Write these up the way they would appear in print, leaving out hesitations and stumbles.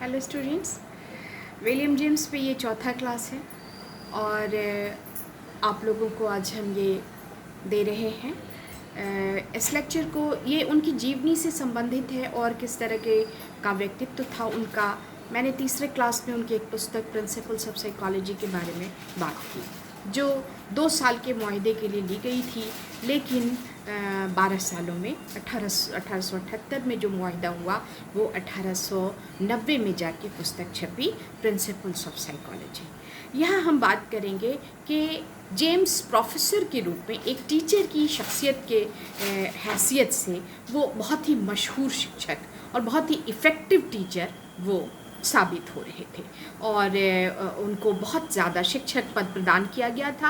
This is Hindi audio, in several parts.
हेलो स्टूडेंट्स, विलियम जेम्स पे ये चौथा क्लास है और आप लोगों को आज हम ये दे रहे हैं। इस लेक्चर को ये उनकी जीवनी से संबंधित है और किस तरह के का व्यक्तित्व था उनका। मैंने तीसरे क्लास में उनकी एक पुस्तक प्रिंसिपल्स ऑफ साइकोलॉजी के बारे में बात की, जो 2 साल के मुआहदे के लिए ली गई थी, लेकिन 12 सालों में 1878 में जो मुआहदा हुआ वो 1890 में जाके पुस्तक छपी, प्रिंसिपल्स ऑफ साइकोलॉजी। यहाँ हम बात करेंगे कि जेम्स प्रोफेसर के रूप में एक टीचर की शख्सियत के हैसियत से वो बहुत ही मशहूर शिक्षक और बहुत ही इफ़ेक्टिव टीचर वो साबित हो रहे थे और उनको बहुत ज़्यादा शिक्षक पद प्रदान किया गया था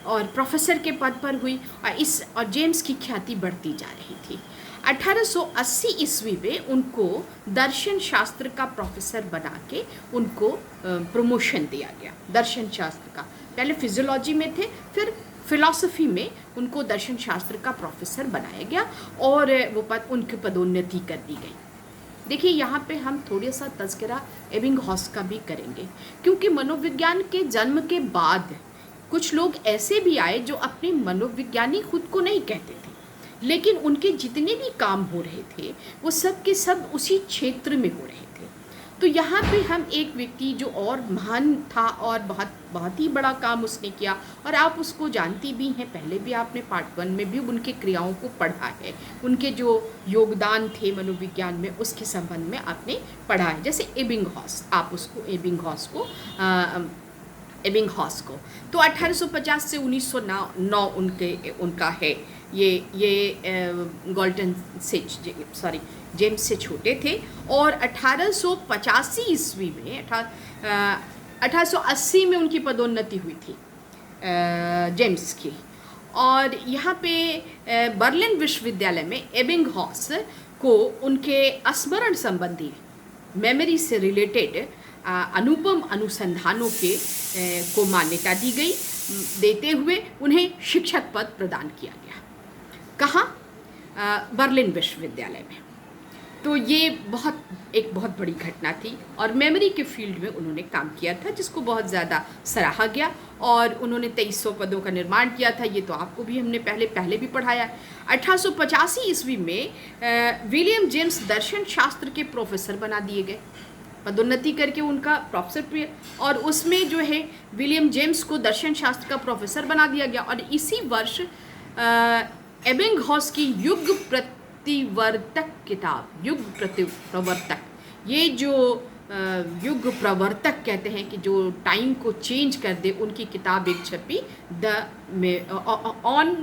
और प्रोफेसर के पद पर हुई और जेम्स की ख्याति बढ़ती जा रही थी। 1880 ईस्वी में उनको दर्शन शास्त्र का प्रोफेसर बना के उनको प्रमोशन दिया गया। दर्शन शास्त्र का, पहले फिजियोलॉजी में थे, फिर फिलॉसफी में उनको दर्शन शास्त्र का प्रोफेसर बनाया गया और वो उनकी पदोन्नति कर दी गई। देखिए, यहाँ पे हम थोड़ा सा तज़किरा एबिंगहॉस का भी करेंगे, क्योंकि मनोविज्ञान के जन्म के बाद कुछ लोग ऐसे भी आए जो अपने मनोविज्ञानी खुद को नहीं कहते थे, लेकिन उनके जितने भी काम हो रहे थे वो सब के सब उसी क्षेत्र में हो रहे थे। तो यहाँ पे हम एक व्यक्ति जो और महान था और बहुत ही बड़ा काम उसने किया और आप उसको जानती भी हैं, पहले भी आपने पार्ट 1 में भी उनके क्रियाओं को पढ़ा है, उनके जो योगदान थे मनोविज्ञान में उसके संबंध में आपने पढ़ा है। जैसे एबिंगहॉस, आप उसको एबिंगहॉस को तो 1850 से 1909 उनका है। ये गॉल्टन से जेम्स से छोटे थे और 1885 ईस्वी में 1880 में उनकी पदोन्नति हुई थी जेम्स की। और यहाँ पे बर्लिन विश्वविद्यालय में एबिंगहॉस को उनके स्मरण संबंधी, मेमोरी से रिलेटेड अनुपम अनुसंधानों को मान्यता दी गई, देते हुए उन्हें शिक्षक पद प्रदान किया गया। कहाँ? बर्लिन विश्वविद्यालय में। तो ये एक बहुत बड़ी घटना थी और मेमोरी के फील्ड में उन्होंने काम किया था, जिसको बहुत ज़्यादा सराहा गया और उन्होंने 2300 पदों का निर्माण किया था। ये तो आपको भी हमने पहले भी पढ़ाया। 1885 ईस्वी में विलियम जेम्स दर्शन शास्त्र के प्रोफेसर बना दिए गए, पदोन्नति करके उनका प्रोफेसर, और उसमें जो है विलियम जेम्स को दर्शन शास्त्र का प्रोफेसर बना दिया गया। और इसी वर्ष एबिंगहॉस की युग प्रतिवर्तक किताब, युग प्रवर्तक, ये जो युग प्रवर्तक कहते हैं कि जो टाइम को चेंज कर दे, उनकी किताब एक छपी, ऑन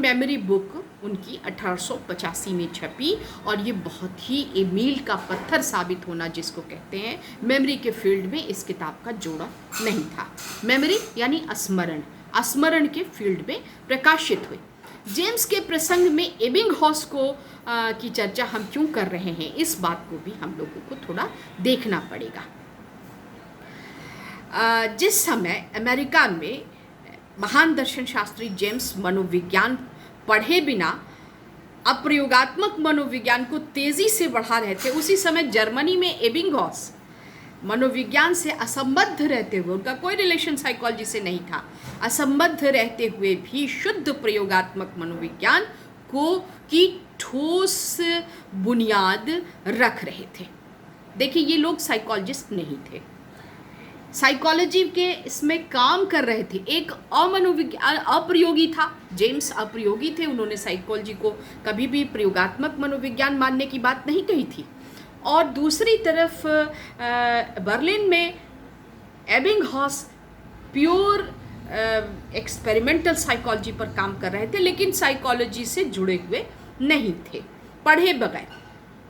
मेमोरी बुक उनकी 1885 में छपी। और ये बहुत ही मील का पत्थर साबित होना जिसको कहते हैं, मेमोरी के फील्ड में इस किताब का जोड़ा नहीं था। मेमोरी यानी स्मरण के फील्ड में प्रकाशित हुई। जेम्स के प्रसंग में एबिंगहॉस की चर्चा हम क्यों कर रहे हैं, इस बात को भी हम लोगों को थोड़ा देखना पड़ेगा। जिस समय अमेरिका में महान दर्शन शास्त्री जेम्स मनोविज्ञान पढ़े बिना अप्रयोगात्मक मनोविज्ञान को तेजी से बढ़ा रहे थे, उसी समय जर्मनी में एबिंगहॉस मनोविज्ञान से असंबद्ध रहते हुए, उनका कोई रिलेशन साइकोलॉजी से नहीं था, असंबद्ध रहते हुए भी शुद्ध प्रयोगात्मक मनोविज्ञान की ठोस बुनियाद रख रहे थे। देखिए, ये लोग साइकोलॉजिस्ट नहीं थे, साइकोलॉजी के इसमें काम कर रहे थे। एक अप्रयोगी था, जेम्स अप्रयोगी थे, उन्होंने साइकोलॉजी को कभी भी प्रयोगात्मक मनोविज्ञान मानने की बात नहीं कही थी। और दूसरी तरफ बर्लिन में एबिंगहॉस प्योर एक्सपेरिमेंटल साइकोलॉजी पर काम कर रहे थे, लेकिन साइकोलॉजी से जुड़े हुए नहीं थे, पढ़े बगैर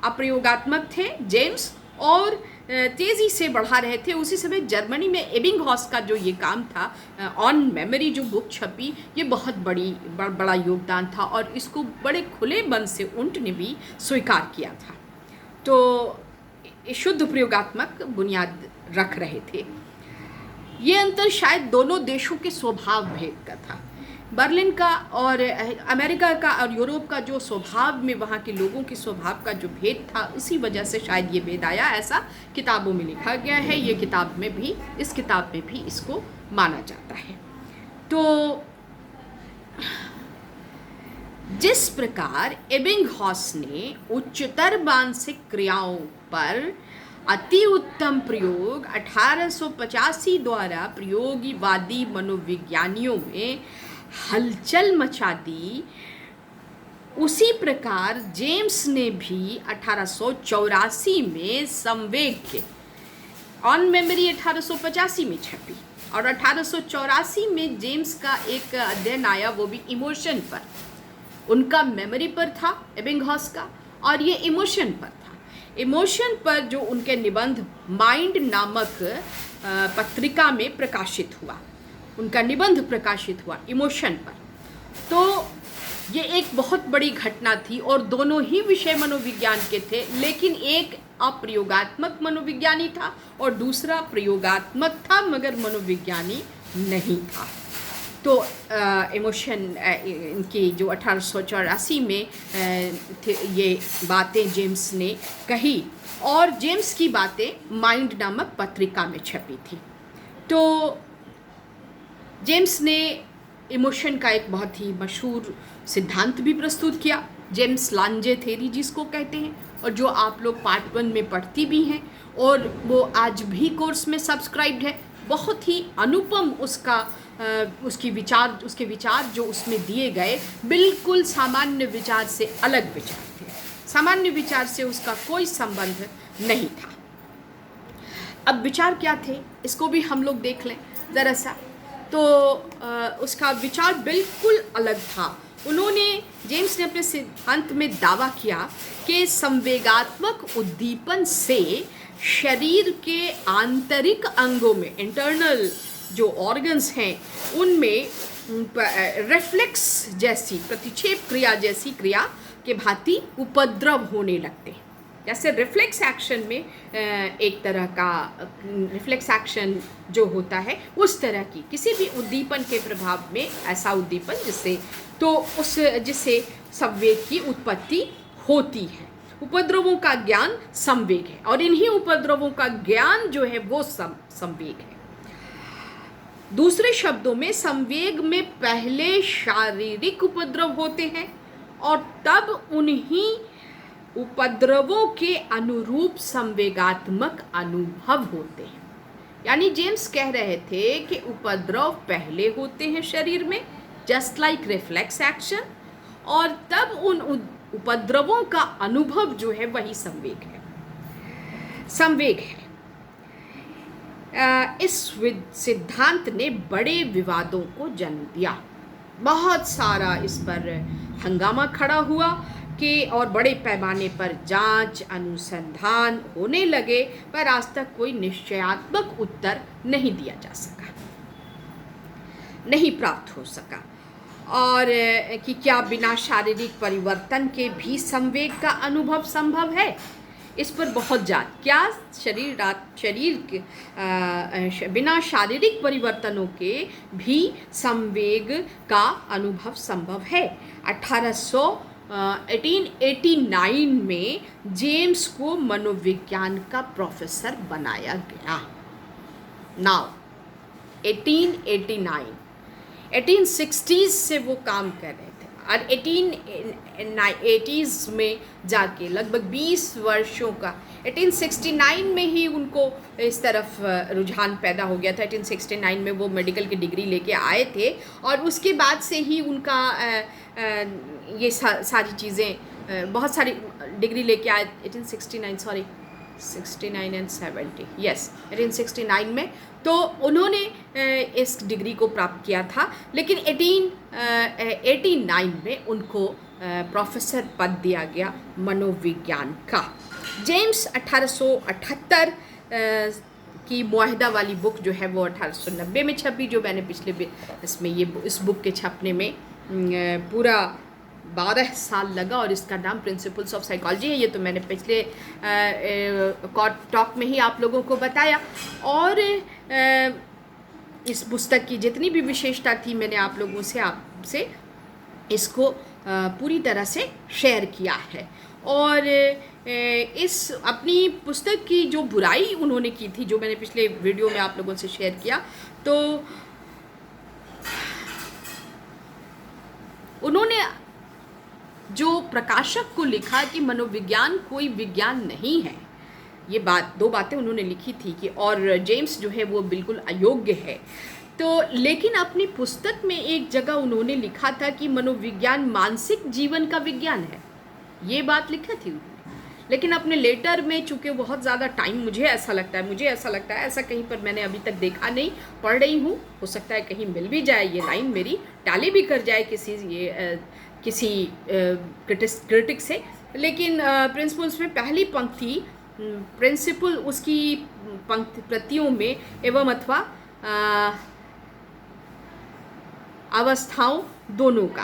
अप्रयोगात्मक थे जेम्स और तेज़ी से बढ़ा रहे थे। उसी समय जर्मनी में एबिंगहॉस का जो ये काम था, ऑन मेमोरी जो बुक छपी, ये बहुत बड़ा योगदान था और इसको बड़े खुले मन से उन्होंने भी स्वीकार किया था। तो शुद्ध प्रयोगात्मक बुनियाद रख रहे थे। ये अंतर शायद दोनों देशों के स्वभाव भेद का था। बर्लिन का और अमेरिका का और यूरोप का जो स्वभाव में वहाँ के लोगों के स्वभाव का जो भेद था, उसी वजह से शायद ये भेद आया, ऐसा किताबों में लिखा गया है। ये किताब में भी, इस किताब में भी इसको माना जाता है। तो जिस प्रकार एबिंगहॉस ने उच्चतर मानसिक क्रियाओं पर अति उत्तम प्रयोग 1885 द्वारा प्रयोगवादी मनोविज्ञानियों में हलचल मचा दी, उसी प्रकार जेम्स ने भी 1884 में संवेग के ऑन मेमोरी 1885 में छपी, और 1884 में जेम्स का एक अध्ययन आया, वो भी इमोशन पर। उनका मेमोरी पर था एबिंगहॉस का, और ये इमोशन पर था। इमोशन पर जो उनके निबंध माइंड नामक पत्रिका में प्रकाशित हुआ, उनका निबंध प्रकाशित हुआ इमोशन पर। तो ये एक बहुत बड़ी घटना थी, और दोनों ही विषय मनोविज्ञान के थे, लेकिन एक अप्रयोगात्मक मनोविज्ञानी था और दूसरा प्रयोगात्मक था मगर मनोविज्ञानी नहीं था। तो इमोशन इनकी जो 1884 में ये बातें जेम्स ने कही, और जेम्स की बातें माइंड नामक पत्रिका में छपी थी। तो जेम्स ने इमोशन का एक बहुत ही मशहूर सिद्धांत भी प्रस्तुत किया, जेम्स लांजे थ्योरी जिसको कहते हैं, और जो आप लोग पार्ट 1 में पढ़ती भी हैं, और वो आज भी कोर्स में सब्सक्राइब्ड है। बहुत ही अनुपम उसके विचार जो उसमें दिए गए, बिल्कुल सामान्य विचार से अलग विचार थे। सामान्य विचार से उसका कोई संबंध नहीं था। अब विचार क्या थे, इसको भी हम लोग देख लें ज़रा सा। तो उसका विचार बिल्कुल अलग था। जेम्स ने अपने सिद्धांत में दावा किया कि संवेगात्मक उद्दीपन से शरीर के आंतरिक अंगों में, इंटरनल जो ऑर्गन्स हैं, उनमें रिफ्लेक्स जैसी, प्रतिक्षेप क्रिया जैसी क्रिया के भांति उपद्रव होने लगते हैं। जैसे रिफ्लेक्स एक्शन में एक तरह का रिफ्लेक्स एक्शन जो होता है, उस तरह की किसी भी उद्दीपन के प्रभाव में ऐसा उद्दीपन जिससे संवेग की उत्पत्ति होती है। उपद्रवों का ज्ञान संवेग है, और इन्हीं उपद्रवों का ज्ञान जो है वो संवेग है। दूसरे शब्दों में, संवेग में पहले शारीरिक उपद्रव होते हैं और तब उन्हीं उपद्रवों के अनुरूप संवेगात्मक अनुभव होते हैं। यानी जेम्स कह रहे थे कि उपद्रव पहले होते हैं शरीर में, जस्ट लाइक रिफ्लेक्स एक्शन, और तब उन उपद्रवों का अनुभव जो है वही संवेग है। इस सिद्धांत ने बड़े विवादों को जन्म दिया। बहुत सारा इस पर हंगामा खड़ा हुआ और बड़े पैमाने पर जांच अनुसंधान होने लगे, पर आज तक कोई निश्चयात्मक उत्तर नहीं दिया जा सका, नहीं प्राप्त हो सका। और कि क्या बिना शारीरिक परिवर्तन के भी संवेग का अनुभव संभव है, इस पर बहुत जांच। क्या बिना शारीरिक परिवर्तनों के भी संवेग का अनुभव संभव है? 1889 में जेम्स को मनोविज्ञान का प्रोफेसर बनाया गया। नाउ 1860s से वो काम कर रहे थे, और 1880s में जाके लगभग 20 वर्षों का 1869 में ही उनको इस तरफ रुझान पैदा हो गया था। 1869 में वो मेडिकल की डिग्री लेके आए थे, और उसके बाद से ही उनका ये सारी चीज़ें, बहुत सारी डिग्री लेके आए। 69 and 70, यस 1869 में तो उन्होंने इस डिग्री को प्राप्त किया था, लेकिन 1889 में उनको प्रोफेसर पद दिया गया मनोविज्ञान का। जेम्स 1878 की मुआहिदा वाली बुक जो है वो 1890 में छपी, जो मैंने पिछले इसमें इस बुक के छपने में पूरा 12 साल लगा, और इसका नाम प्रिंसिपल्स ऑफ साइकोलॉजी है। ये तो मैंने पिछले टॉक में ही आप लोगों को बताया। और इस पुस्तक की जितनी भी विशेषता थी मैंने आप लोगों से आपसे इसको पूरी तरह से शेयर किया है। और इस अपनी पुस्तक की जो बुराई उन्होंने की थी, जो मैंने पिछले वीडियो में आप लोगों से शेयर किया, तो उन्होंने जो प्रकाशक को लिखा कि मनोविज्ञान कोई विज्ञान नहीं है, ये बात, दो बातें उन्होंने लिखी थी कि और जेम्स जो है वो बिल्कुल अयोग्य है। तो लेकिन अपनी पुस्तक में एक जगह उन्होंने लिखा था कि मनोविज्ञान मानसिक जीवन का विज्ञान है, ये बात लिखी थी उन्होंने। लेकिन अपने लेटर में, चूँकि बहुत ज़्यादा टाइम मुझे ऐसा लगता है ऐसा कहीं पर मैंने अभी तक देखा नहीं, पढ़ रही हूँ, हो सकता है कहीं मिल भी जाए, ये लाइन मेरी टैली भी कर जाए किसी क्रिटिक से। लेकिन प्रिंसिपल्स में पहली पंक्ति, प्रिंसिपल उसकी पंक्ति प्रतियों में एवं अथवा अवस्थाओं दोनों का,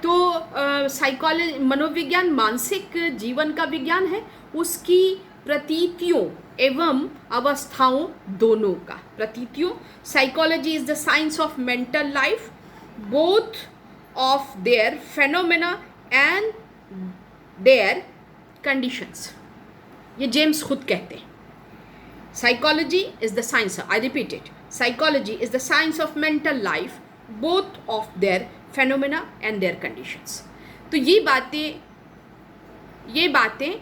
तो साइकोलॉजी, मनोविज्ञान मानसिक जीवन का विज्ञान है, उसकी प्रतीतियों एवं अवस्थाओं दोनों का। प्रतीतियों, psychology is the science of mental life, both of their phenomena and their conditions. ये जेम्स खुद कहते हैं। Psychology is the science, I repeat it, psychology is the science of mental life, both of their phenomena and their conditions. तो ये बातें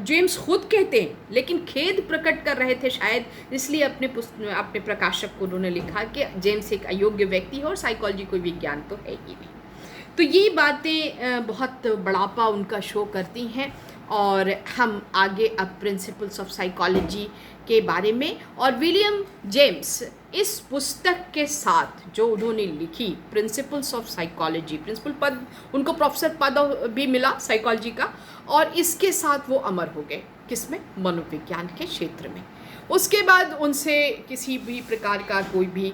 जेम्स खुद कहते हैं, लेकिन खेद प्रकट कर रहे थे शायद, इसलिए अपने प्रकाशक को उन्होंने लिखा कि जेम्स एक अयोग्य व्यक्ति है और साइकोलॉजी कोई विज्ञान तो है ही नहीं। तो ये बातें बहुत बड़ापा उनका शो करती हैं। और हम आगे अब प्रिंसिपल्स ऑफ साइकोलॉजी के बारे में, और विलियम जेम्स इस पुस्तक के साथ जो उन्होंने लिखी प्रिंसिपल्स ऑफ साइकोलॉजी, प्रिंसिपल पद, उनको प्रोफेसर पद भी मिला साइकोलॉजी का, और इसके साथ वो अमर हो गए, किसमें, मनोविज्ञान के क्षेत्र में। उसके बाद उनसे किसी भी प्रकार का कोई भी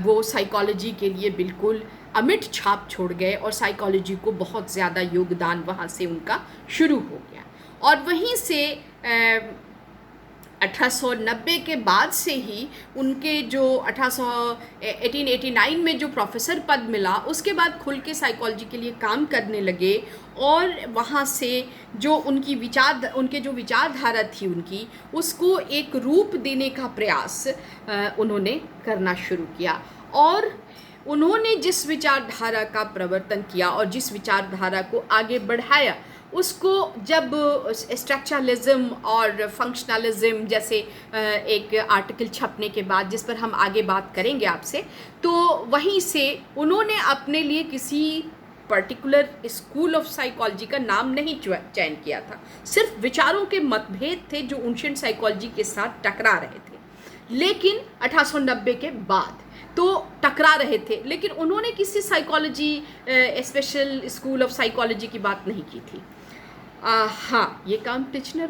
वो साइकोलॉजी के लिए बिल्कुल अमिट छाप छोड़ गए, और साइकोलॉजी को बहुत ज़्यादा योगदान वहाँ से उनका शुरू हो गया। और वहीं से 1890 के बाद से ही उनके जो 1889 में जो प्रोफेसर पद मिला, उसके बाद खुल के साइकोलॉजी के लिए काम करने लगे। और वहाँ से जो उनके जो विचारधारा थी उनकी, उसको एक रूप देने का प्रयास उन्होंने करना शुरू किया। और उन्होंने जिस विचारधारा का प्रवर्तन किया और जिस विचारधारा को आगे बढ़ाया, उसको जब स्ट्रक्चरलिज्म और फंक्शनलिज्म जैसे एक आर्टिकल छपने के बाद, जिस पर हम आगे बात करेंगे आपसे, तो वहीं से उन्होंने अपने लिए किसी पर्टिकुलर स्कूल ऑफ साइकोलॉजी का नाम नहीं चयन किया था। सिर्फ विचारों के मतभेद थे जो एंशिएंट साइकोलॉजी के साथ टकरा रहे थे, लेकिन 1890 के बाद तो टकरा रहे थे, लेकिन उन्होंने किसी psychology special school of psychology की बात नहीं की थी। हाँ, ये काम टिचनर